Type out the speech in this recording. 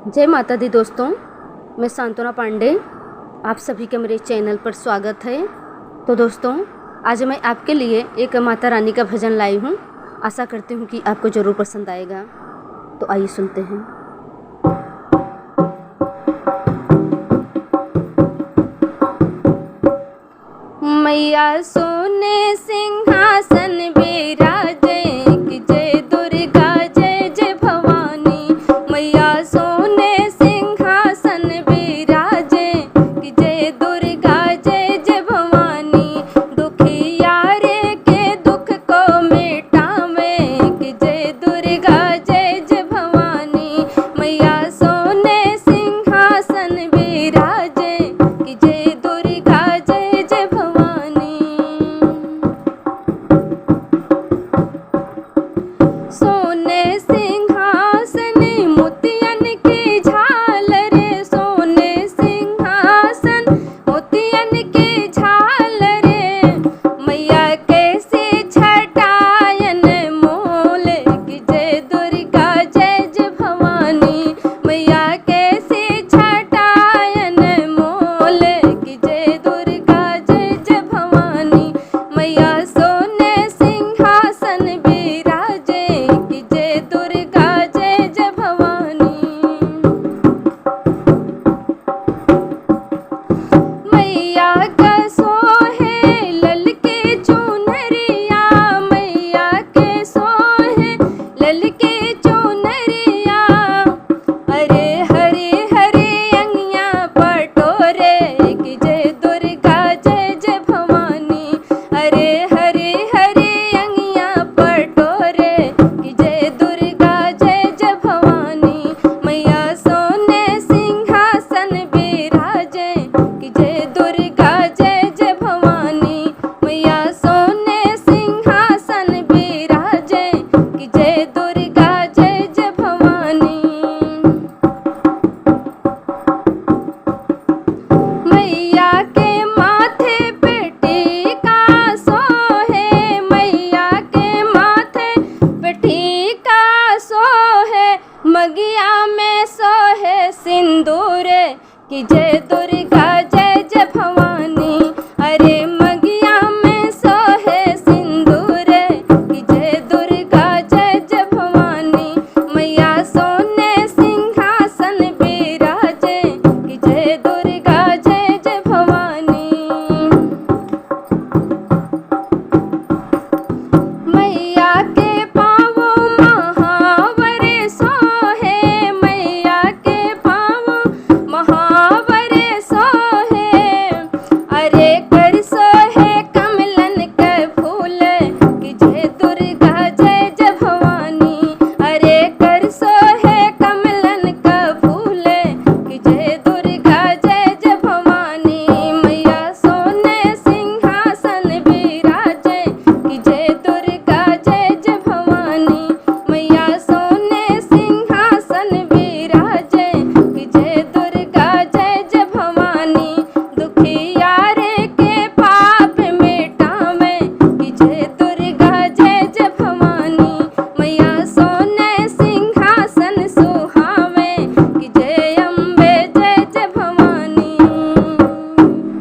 जय माता दी दोस्तों, मैं सांत्वना पांडे, आप सभी का मेरे चैनल पर स्वागत है। तो दोस्तों, आज मैं आपके लिए एक माता रानी का भजन लाई हूँ। आशा करती हूँ कि आपको ज़रूर पसंद आएगा। तो आइए सुनते हैं। मैया सोने सिंहासन विराजे, कि जय दुर्गा जय जय भवानी। मैया सोने सिंहासन विराजे, कि जय दुर्गा जय जय भवानी। दुखियारे के दुख को मिटावे, कि जय दुर्गा जय जय भवानी। मैया सोने सिंहासन विराजे, कि जय दुर्गा जय जय भवानी। सोने सिंहासन मोतियन की झालरे, सोने सिंहासन मोतियन की झालरे। मैया कैसे छटायन मोल, कि जय दुर्गा जय जय भवानी। मैया कैसे छटायन मोल, कि जय दुर्गा जय जय भवानी। मैया सोने सिंहासन विराजे, कि जय दुर्गा जय जय भवानी। मैया का सोहे ललके चुनरिया, मैया के सोहे ललके चुनरिया। अरे हरे हरे अंगिया पटोरे, कि जय दुर्गा जय जय भवानी। अरे हरे हरे अंगिया पटोरे, कि जय दुर्गा जय जय भवानी। मैया सोने सिंहासन विराजे, कि जय दुर्गा जय जय भवानी। मैया सोने सिंहासन विराजे, कि जय दुर्गा जय जय भवानी। मैया के माथे पे टीका सोहे, मैया के माथे पे टीका सोहे। मगिया में सोहे सिंदूर, कि जय